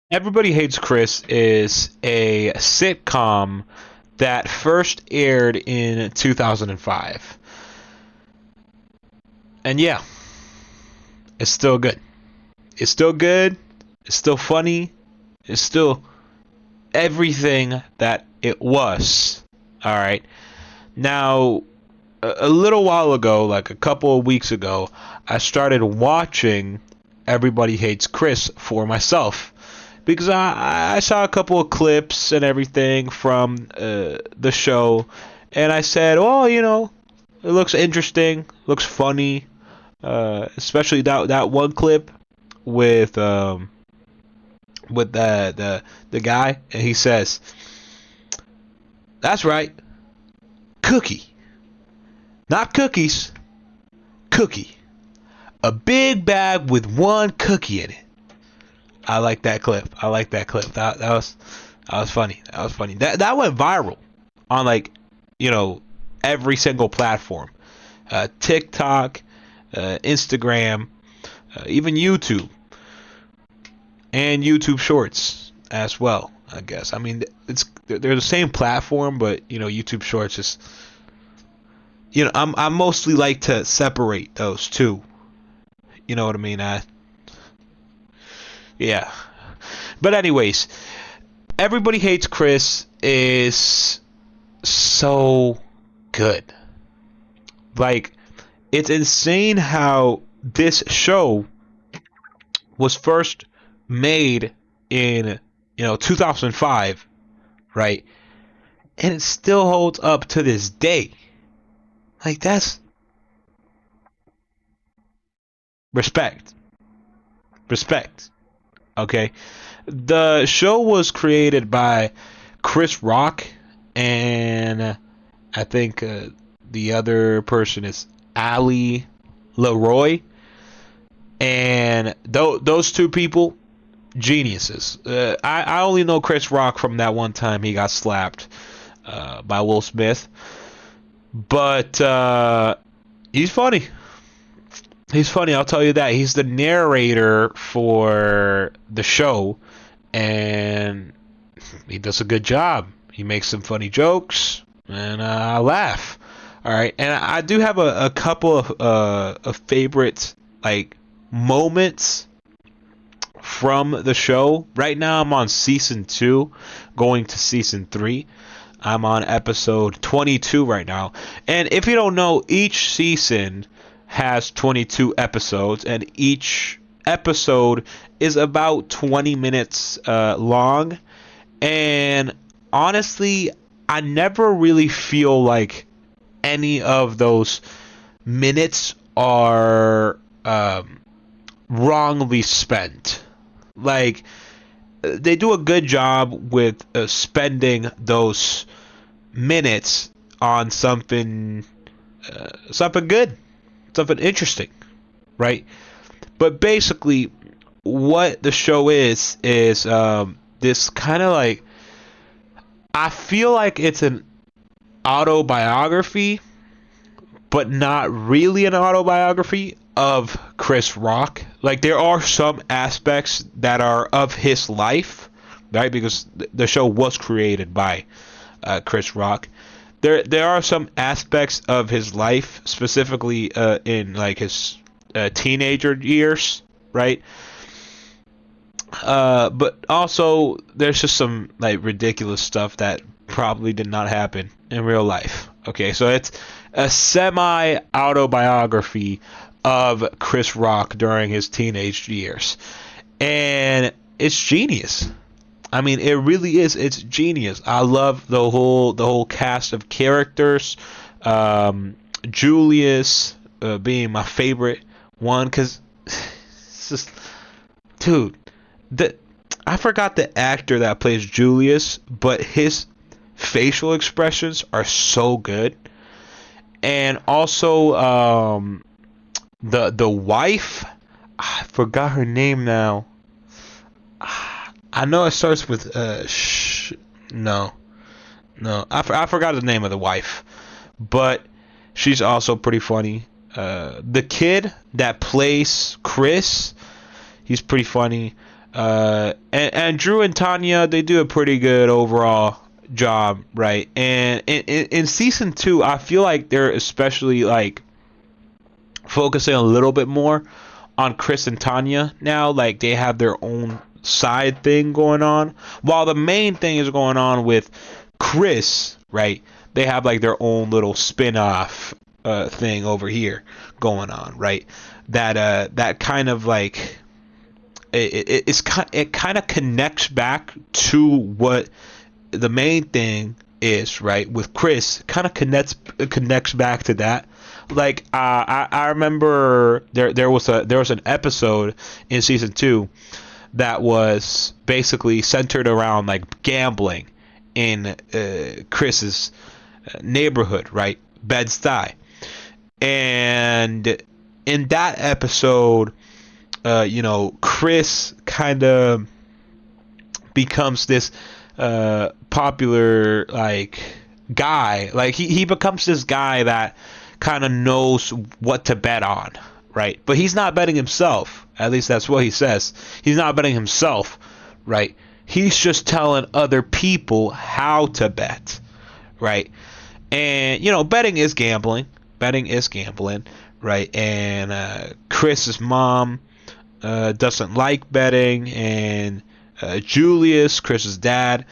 Everybody Hates Chris is a sitcom that first aired in 2005. And yeah, it's still good. It's still good. It's still funny. It's still everything that it was. All right. Now, a little while ago, like a couple of weeks ago, I started watching Everybody Hates Chris for myself because I saw a couple of clips and everything from the show, and I said, "Oh, it looks interesting, looks funny, especially that one clip with the guy, and he says, "That's right, cookie, not cookies, cookie, a big bag with one cookie in it." I like that clip. I like that clip. That was funny. That was funny. That went viral on like you know every single platform, TikTok, Instagram, even YouTube, and YouTube Shorts as well. I guess. I mean, they're the same platform, but YouTube Shorts is I'm mostly like to separate those two. You know what I mean? Yeah. But anyways, Everybody Hates Chris is so good. Like, it's insane how this show was first made in 2005, right? And it still holds up to this day. Like, that's respect. Respect. Okay? The show was created by Chris Rock, and I think the other person is Ali Leroy, and those two people, geniuses. I only know Chris Rock from that one time he got slapped by Will Smith, but he's funny. He's funny, I'll tell you that. He's the narrator for the show, and he does a good job. He makes some funny jokes, and I laugh. All right, and I do have a couple of favorite like moments from the show. Right now, I'm on season 2, going to season 3. I'm on episode 22 right now, and if you don't know, each season has 22 episodes, and each episode is about 20 minutes long. And honestly, I never really feel like any of those minutes are wrongly spent. Like, they do a good job with spending those minutes on something good, something interesting, right? But basically, what the show is this kind of like, I feel like it's an autobiography, but not really an autobiography of Chris Rock. Like, there are some aspects that are of his life, right? Because the show was created by Chris Rock. There are some aspects of his life, specifically in like his teenager years, right? But also there's just some like ridiculous stuff that probably did not happen in real life. Okay, so it's a semi autobiography of Chris Rock during his teenage years, and it's genius. I mean, it really is. It's genius. I love the whole cast of characters. Julius being my favorite one because it's just, dude, the I forgot the actor that plays Julius, but his facial expressions are so good. And also the wife, I forgot her name now. I know it starts with no, no. I forgot the name of the wife, but she's also pretty funny. The kid that plays Chris, he's pretty funny. And Drew and Tanya, they do a pretty good overall job, right? And in season 2, I feel like they're especially like focusing a little bit more on Chris and Tanya now. Like they have their own side thing going on, while the main thing is going on with Chris, right? They have like their own little spin-off thing over here going on, right? That kind of like it kind of connects back to what the main thing is, right? With Chris, kind of connects back to that. Like I remember there was an episode in season 2 that was basically centered around like gambling in Chris's neighborhood, right? Bed-Stuy. And in that episode, Chris kind of becomes this popular like guy. Like he becomes this guy that kind of knows what to bet on, right? But he's not betting himself. At least that's what he says. He's not betting himself, right? He's just telling other people how to bet, right? And betting is gambling. Betting is gambling, right? And Chris's mom doesn't like betting, and Julius, Chris's dad,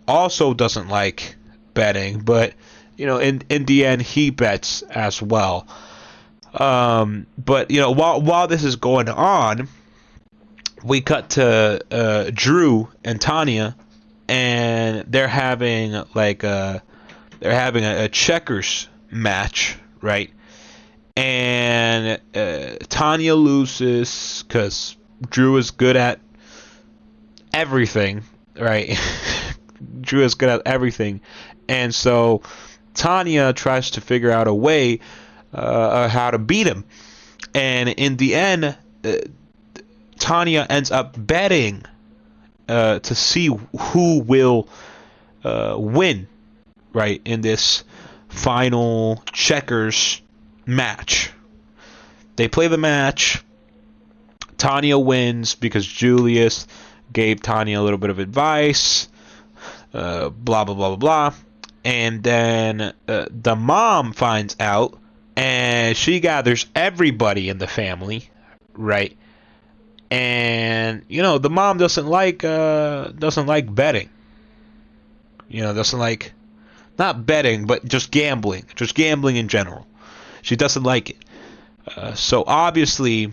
also doesn't like betting, but in the end he bets as well. But while this is going on, we cut to Drew and Tanya, and they're having a checkers match, right? And Tanya loses because Drew is good at everything, right? Drew is good at everything, and so Tanya tries to figure out a way how to beat him, and in the end, Tanya ends up betting to see who will win, right, in this final checkers match. They play the match. Tanya wins because Julius gave Tanya a little bit of advice. Blah blah blah blah blah. And then the mom finds out, and she gathers everybody in the family, right? And the mom doesn't like betting. Doesn't like, not betting, but just gambling in general. She doesn't like it. So obviously,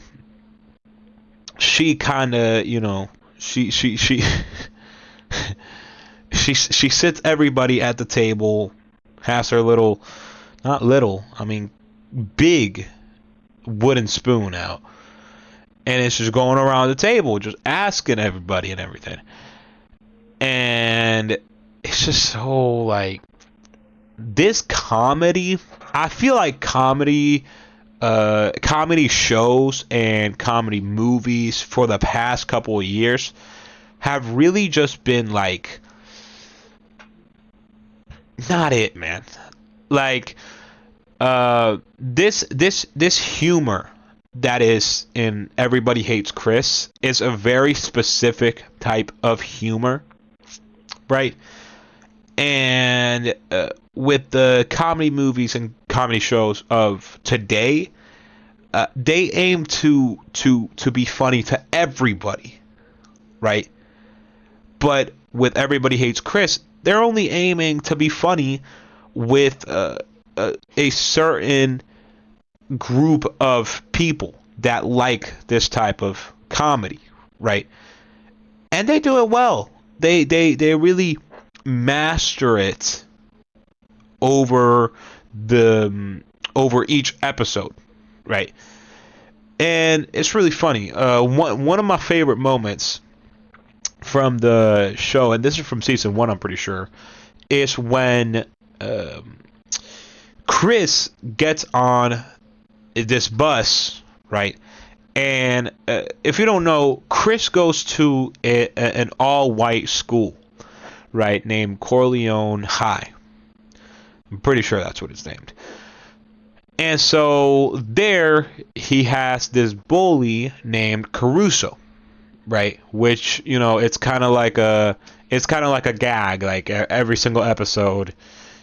she kind of she she sits everybody at the table, has her little, not little, I mean big wooden spoon out, and it's just going around the table just asking everybody and everything. And it's just so like, this comedy, I feel like comedy shows and comedy movies for the past couple of years have really just been like, not it, man. Like this humor that is in Everybody Hates Chris is a very specific type of humor, right? And with the comedy movies and comedy shows of today, they aim to be funny to everybody, right? But with Everybody Hates Chris, they're only aiming to be funny with a certain group of people that like this type of comedy, right? And they do it well. They really master it over each episode, right? And it's really funny. One of my favorite moments from the show, and this is from season 1, I'm pretty sure, is when Chris gets on this bus, right? And if you don't know, Chris goes to an all-white school, right, named Corleone High. I'm pretty sure that's what it's named. And so there he has this bully named Caruso, right? Which, it's kind of like a gag. Like every single episode,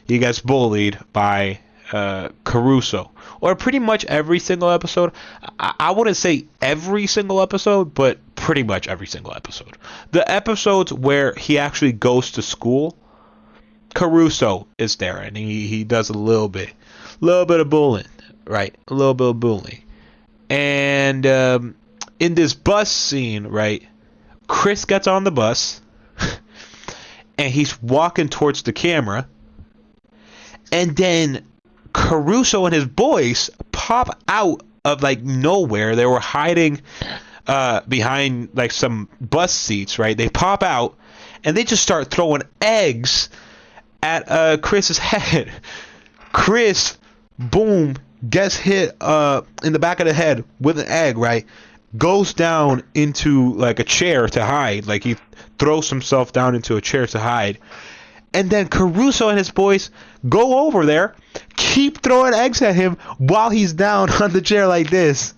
he gets bullied by Caruso, or pretty much every single episode. I wouldn't say every single episode, but pretty much every single episode. The episodes where he actually goes to school, Caruso is there, and he does a little bit of bullying, right? A little bit of bullying, and in this bus scene, right? Chris gets on the bus, and he's walking towards the camera, and then Caruso and his boys pop out of like nowhere. They were hiding behind like some bus seats, right? They pop out and they just start throwing eggs at Chris's head. Chris, boom, gets hit in the back of the head with an egg, right? Goes down into like a chair to hide. Like he throws himself down into a chair to hide. And then Caruso and his boys go over there, keep throwing eggs at him while he's down on the chair like this.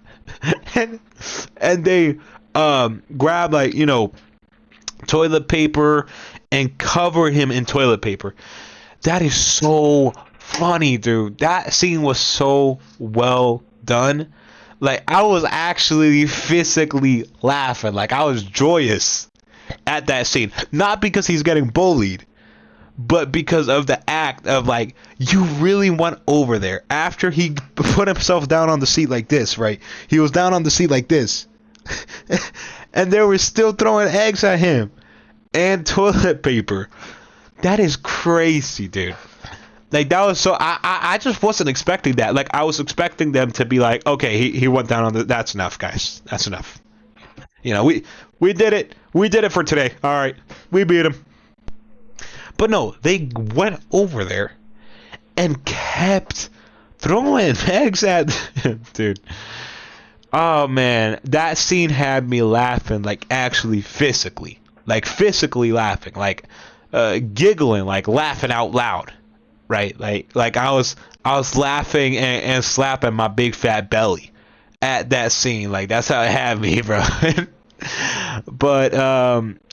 and they grab like, toilet paper and cover him in toilet paper. That is so funny, dude. That scene was so well done. Like, I was actually physically laughing. Like, I was joyous at that scene. Not because he's getting bullied, but because of the act of, like, you really went over there. After he put himself down on the seat like this, right? He was down on the seat like this. And they were still throwing eggs at him. And toilet paper. That is crazy, dude. Like, that was so... I just wasn't expecting that. Like, I was expecting them to be like, okay, he went down on the... That's enough, guys. That's enough. We did it. We did it for today. All right. We beat him. But no, they went over there and kept throwing eggs at him, dude. Oh, man. That scene had me laughing, like, actually physically. Like, physically laughing. Like, giggling, like, laughing out loud. Right, like I was laughing and slapping my big fat belly at that scene. Like, that's how it had me, bro. But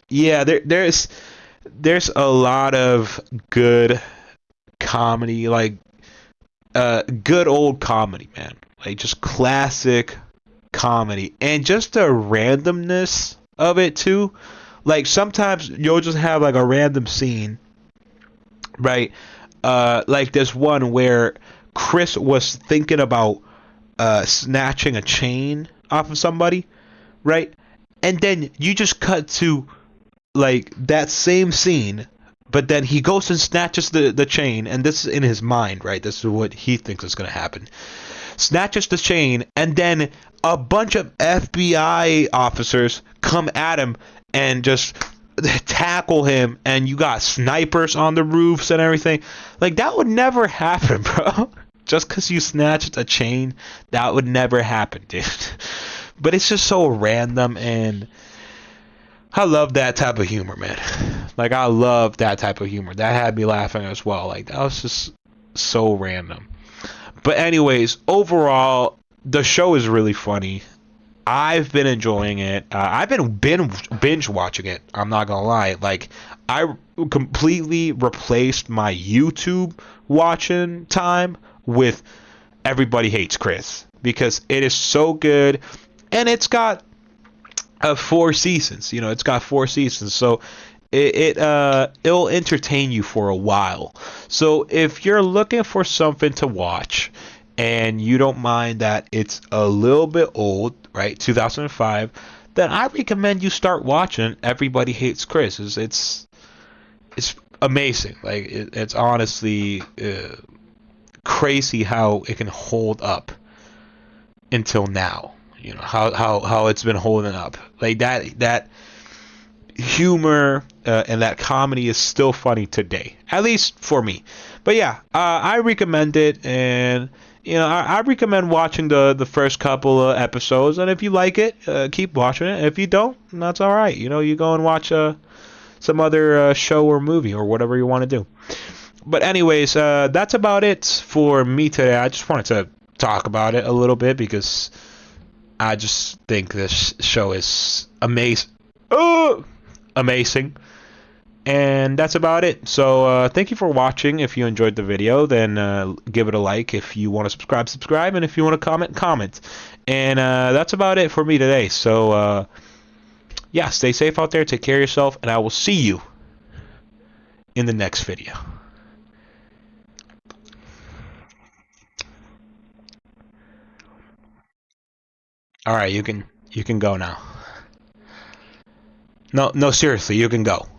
yeah, there's a lot of good comedy, like good old comedy, man. Like, just classic comedy, and just the randomness of it too. Like, sometimes you'll just have like a random scene, right? Like this one where Chris was thinking about snatching a chain off of somebody, right? And then you just cut to like that same scene, but then he goes and snatches the chain, and this is in his mind, right? This is what he thinks is going to happen. Snatches the chain, and then a bunch of FBI officers come at him and just tackle him, and you got snipers on the roofs and everything. Like, that would never happen, bro. Just because you snatched a chain, that would never happen, dude. But it's just so random, and I love that type of humor, man. Like, I love that type of humor. That had me laughing as well. Like, that was just so random. But anyways, overall, the show is really funny. I've been enjoying it. I've been binge watching it. I'm not gonna lie. Like, I completely replaced my YouTube watching time with Everybody Hates Chris, because it is so good, and it's got 4 seasons. It's got 4 seasons, so it'll entertain you for a while. So if you're looking for something to watch, and you don't mind that it's a little bit old, right, 2005, then I recommend you start watching Everybody Hates Chris. It's amazing. Like, it's honestly crazy how it can hold up until now. How it's been holding up. Like, that humor and that comedy is still funny today, at least for me. But yeah, I recommend it, and I recommend watching the first couple of episodes, and if you like it, keep watching it. If you don't, that's all right. You go and watch some other show or movie or whatever you want to do. But anyways, that's about it for me today. I just wanted to talk about it a little bit because I just think this show is amazing. Oh, amazing. And that's about it. So thank you for watching. If you enjoyed the video, then give it a like. If you want to subscribe, subscribe. And if you want to comment, comment. And that's about it for me today. So yeah, stay safe out there. Take care of yourself. And I will see you in the next video. All right, you can go now. No, seriously, you can go.